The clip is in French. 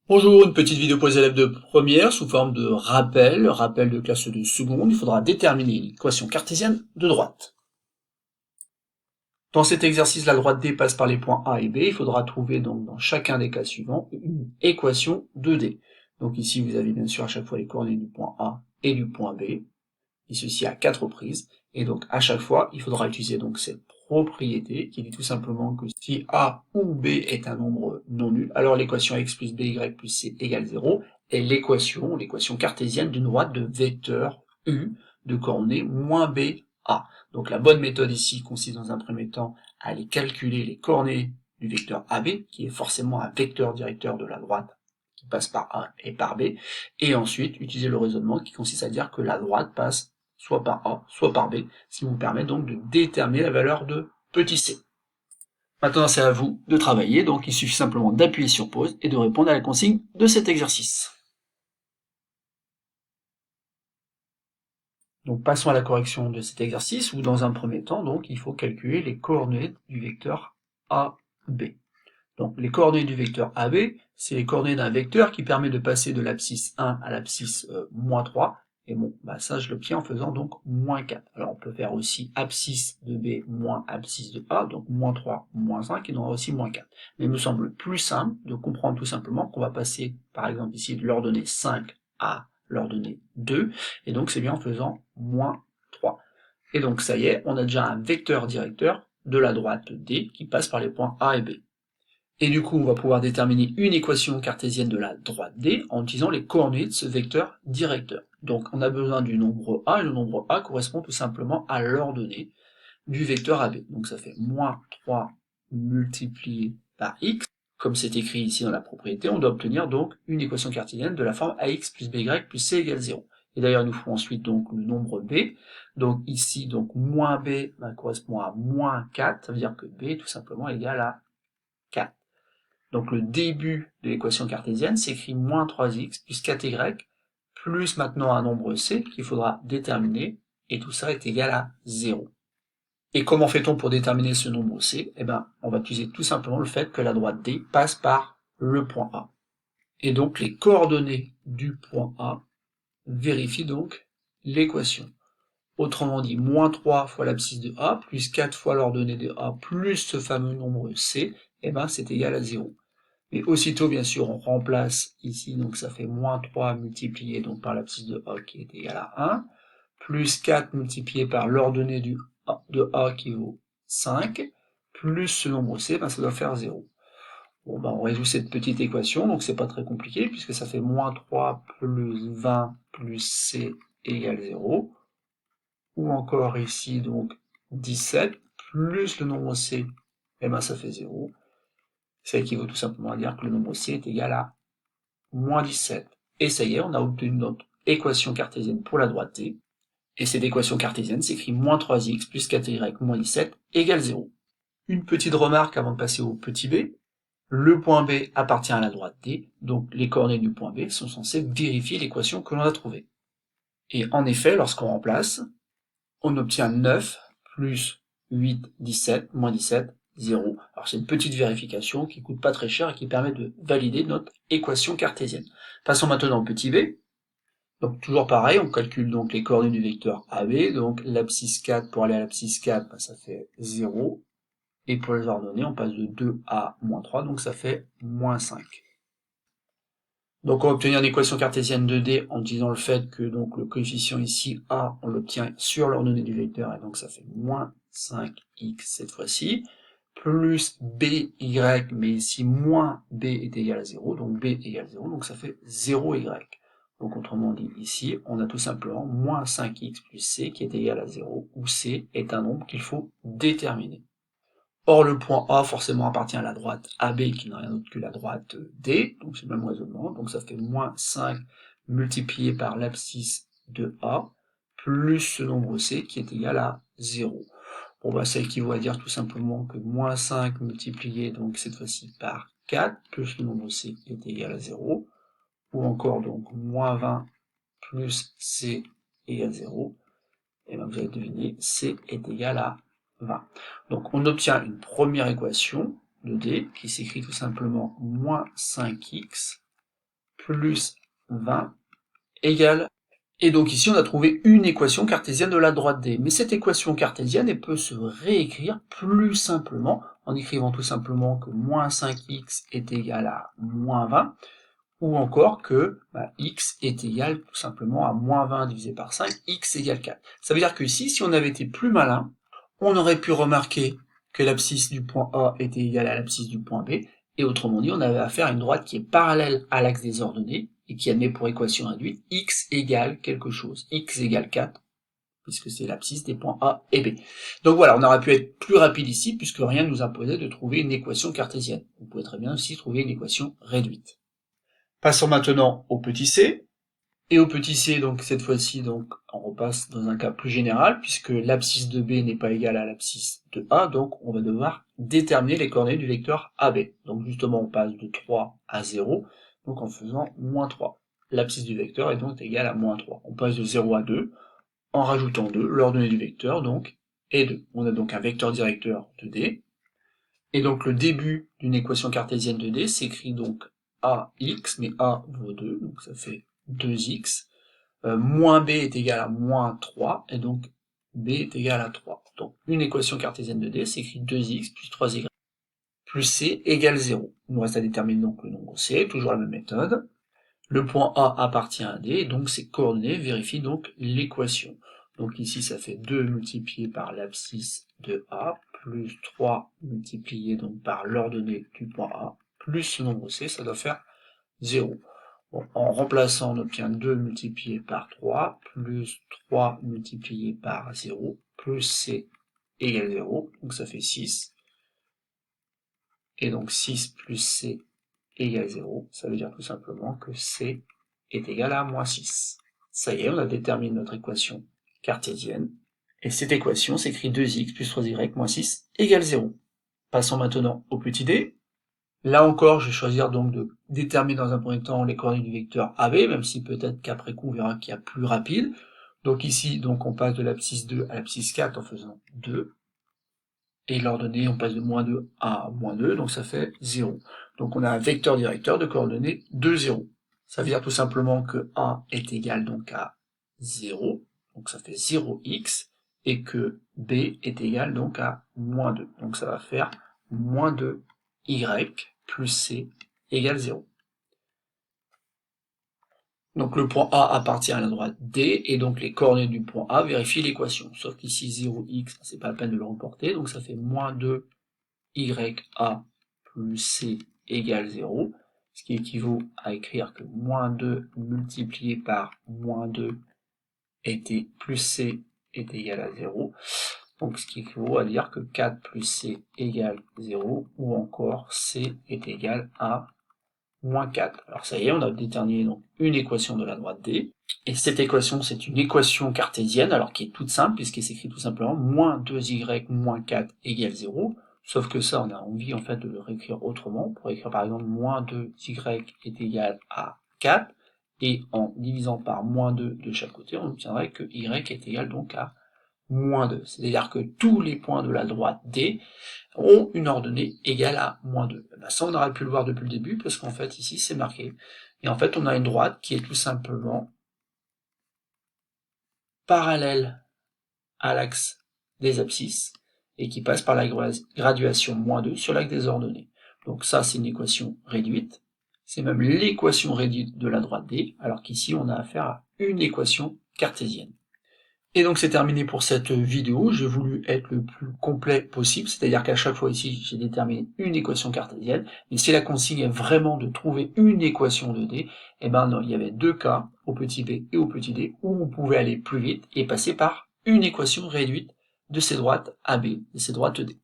Bonjour, une petite vidéo pour les élèves de première sous forme de rappel de classe de seconde. Il faudra déterminer l'équation cartésienne de droite. Dans cet exercice, la droite D passe par les points A et B. Il faudra trouver donc dans chacun des cas suivants une équation de D. Donc ici, vous avez bien sûr à chaque fois les coordonnées du point A et du point B, et ceci à 4 reprises. Et donc à chaque fois, il faudra utiliser donc cette propriété qui dit tout simplement que si A ou B est un nombre non nul, alors l'équation x plus by plus c égale 0 est l'équation cartésienne d'une droite de vecteur u de coordonnées moins b, a. Donc la bonne méthode ici consiste dans un premier temps à aller calculer les coordonnées du vecteur AB, qui est forcément un vecteur directeur de la droite qui passe par A et par B, et ensuite utiliser le raisonnement qui consiste à dire que la droite passe soit par A, soit par B, ce qui vous permet donc de déterminer la valeur de petit c. Maintenant, c'est à vous de travailler, donc il suffit simplement d'appuyer sur pause et de répondre à la consigne de cet exercice. Donc passons à la correction de cet exercice, où dans un premier temps, donc, il faut calculer les coordonnées du vecteur AB. Donc les coordonnées du vecteur AB, c'est les coordonnées d'un vecteur qui permet de passer de l'abscisse 1 à l'abscisse moins 3, et bon, bah ça je l'obtiens en faisant donc moins 4. Alors on peut faire aussi abscisse de B moins abscisse de A, donc moins 3, moins 5, et donc aussi moins 4. Mais il me semble plus simple de comprendre tout simplement qu'on va passer, par exemple ici, de l'ordonnée 5 à l'ordonnée 2, et donc c'est bien en faisant moins 3. Et donc ça y est, on a déjà un vecteur directeur de la droite D qui passe par les points A et B. Et du coup, on va pouvoir déterminer une équation cartésienne de la droite D en utilisant les coordonnées de ce vecteur directeur. Donc on a besoin du nombre A, et le nombre A correspond tout simplement à l'ordonnée du vecteur AB. Donc ça fait moins 3 multiplié par x. Comme c'est écrit ici dans la propriété, on doit obtenir donc une équation cartésienne de la forme ax plus by plus c égale 0. Et d'ailleurs, il nous faut ensuite donc le nombre b. Donc ici, donc moins b correspond à moins 4, ça veut dire que b tout simplement égale à 4. Donc le début de l'équation cartésienne s'écrit moins 3x plus 4y, plus maintenant un nombre c qu'il faudra déterminer, et tout ça est égal à 0. Et comment fait-on pour déterminer ce nombre c? Eh bien, on va utiliser tout simplement le fait que la droite D passe par le point A. Et donc les coordonnées du point A vérifient donc l'équation. Autrement dit, moins 3 fois l'abscisse de A, plus 4 fois l'ordonnée de A, plus ce fameux nombre c, eh ben c'est égal à 0. Mais aussitôt, bien sûr, on remplace ici, donc ça fait moins 3 multiplié donc par l'abscisse de A qui est égal à 1, plus 4 multiplié par l'ordonnée de A qui vaut 5, plus ce nombre C, ben ça doit faire 0. Bon, ben on résout cette petite équation, donc c'est pas très compliqué, puisque ça fait moins 3 plus 20 plus C égale 0. Ou encore ici, donc 17, plus le nombre C, et ben ça fait 0. Ça équivaut tout simplement à dire que le nombre C est égal à moins 17. Et ça y est, on a obtenu notre équation cartésienne pour la droite T. Et cette équation cartésienne s'écrit moins 3x plus 4y moins 17 égale 0. Une petite remarque avant de passer au petit b. Le point B appartient à la droite D, donc les coordonnées du point B sont censées vérifier l'équation que l'on a trouvée. Et en effet, lorsqu'on remplace, on obtient 9 plus 8, 17, moins 17, 0. Alors c'est une petite vérification qui coûte pas très cher et qui permet de valider notre équation cartésienne. Passons maintenant au petit b. Donc toujours pareil, on calcule donc les coordonnées du vecteur AB, donc l'abscisse 4 pour aller à l'abscisse 4, ben, ça fait 0, et pour les ordonnées, on passe de 2 à moins 3, donc ça fait moins 5. Donc on va obtenir une équation cartésienne de D en disant le fait que donc le coefficient ici A, on l'obtient sur l'ordonnée du vecteur, et donc ça fait moins 5x cette fois-ci, plus BY, mais ici moins B est égal à 0, donc B égale 0, donc ça fait 0Y. Donc autrement dit, ici, on a tout simplement moins 5x plus C qui est égal à 0, où C est un nombre qu'il faut déterminer. Or, le point A forcément appartient à la droite AB qui n'a rien d'autre que la droite D, donc c'est le même raisonnement, donc ça fait moins 5 multiplié par l'abscisse de A, plus ce nombre C qui est égal à 0. Bon bah ça équivaut à dire tout simplement que moins 5 multiplié donc cette fois-ci par 4, plus le nombre C est égal à 0, ou encore donc moins 20 plus C égale 0, et bien vous avez deviné, C est égal à 20. Donc on obtient une première équation de D qui s'écrit tout simplement moins 5x plus 20 égale. Et donc ici, on a trouvé une équation cartésienne de la droite D. Mais cette équation cartésienne, elle peut se réécrire plus simplement, en écrivant tout simplement que moins 5x est égal à moins 20, ou encore que x est égal tout simplement à moins 20 divisé par 5, x égale 4. Ça veut dire que ici, si on avait été plus malin, on aurait pu remarquer que l'abscisse du point A était égale à l'abscisse du point B, et autrement dit, on avait affaire à une droite qui est parallèle à l'axe des ordonnées, et qui admet pour équation réduite x égale quelque chose, x égale 4, puisque c'est l'abscisse des points A et B. Donc voilà, on aurait pu être plus rapide ici, puisque rien ne nous imposait de trouver une équation cartésienne. Vous pouvez très bien aussi trouver une équation réduite. Passons maintenant au petit c. Et au petit c, donc cette fois-ci, donc on repasse dans un cas plus général, puisque l'abscisse de B n'est pas égale à l'abscisse de A, donc on va devoir déterminer les coordonnées du vecteur AB. Donc justement, on passe de 3 à 0, donc en faisant moins 3. L'abscisse du vecteur est donc égale à moins 3. On passe de 0 à 2, en rajoutant 2, l'ordonnée du vecteur, donc, est 2. On a donc un vecteur directeur de D, et donc le début d'une équation cartésienne de D s'écrit donc AX, mais A vaut 2, donc ça fait 2x, moins b est égal à moins 3, et donc b est égal à 3. Donc une équation cartésienne de D s'écrit 2x plus 3y plus c égale 0. Il nous reste à déterminer donc le nombre c, toujours la même méthode. Le point A appartient à D, et donc ses coordonnées vérifient donc l'équation. Donc ici ça fait 2 multiplié par l'abscisse de A, plus 3 multiplié donc par l'ordonnée du point A, plus le nombre c, ça doit faire 0. Bon, en remplaçant, on obtient 2 multiplié par 3, plus 3 multiplié par 0, plus c égale 0, donc ça fait 6. Et donc 6 plus c égale 0, ça veut dire tout simplement que c est égal à moins 6. Ça y est, on a déterminé notre équation cartésienne, et cette équation s'écrit 2x plus 3y moins 6 égale 0. Passons maintenant au petit d. Là encore, je vais choisir donc de déterminer dans un premier temps les coordonnées du vecteur AB, même si peut-être qu'après coup on verra qu'il y a plus rapide. Donc ici, donc on passe de l'abscisse 2 à l'abscisse 4 en faisant 2. Et l'ordonnée, on passe de moins 2 à moins 2, donc ça fait 0. Donc on a un vecteur directeur de coordonnées 2, 0. Ça veut dire tout simplement que A est égal donc à 0, donc ça fait 0x, et que B est égal donc à moins 2. Donc ça va faire moins 2y plus c égale 0. Donc le point A appartient à la droite D, et donc les coordonnées du point A vérifient l'équation. Sauf qu'ici 0x, c'est pas la peine de le reporter, donc ça fait moins 2ya plus c égale 0, ce qui équivaut à écrire que moins 2 multiplié par moins 2 était plus c est égal à 0. Donc ce qui équivaut à dire que 4 plus c égale 0, ou encore c est égal à moins 4. Alors ça y est, on a déterminé donc une équation de la droite D, et cette équation c'est une équation cartésienne, alors qui est toute simple, puisqu'elle s'écrit tout simplement moins 2y moins 4 égale 0, sauf que ça on a envie en fait de le réécrire autrement, pour écrire par exemple moins 2y est égal à 4, et en divisant par moins 2 de chaque côté, on obtiendrait que y est égal donc à moins 2. C'est-à-dire que tous les points de la droite D ont une ordonnée égale à moins 2. Ben ça, on aurait pu le voir depuis le début, parce qu'en fait, ici, c'est marqué. Et en fait, on a une droite qui est tout simplement parallèle à l'axe des abscisses, et qui passe par la graduation moins 2 sur l'axe des ordonnées. Donc ça, c'est une équation réduite. C'est même l'équation réduite de la droite D, alors qu'ici, on a affaire à une équation cartésienne. Et donc c'est terminé pour cette vidéo. J'ai voulu être le plus complet possible, c'est-à-dire qu'à chaque fois ici j'ai déterminé une équation cartésienne, mais si la consigne est vraiment de trouver une équation de D, eh ben non, il y avait deux cas, au petit b et au petit d, où on pouvait aller plus vite et passer par une équation réduite de ces droites AB, de ces droites D.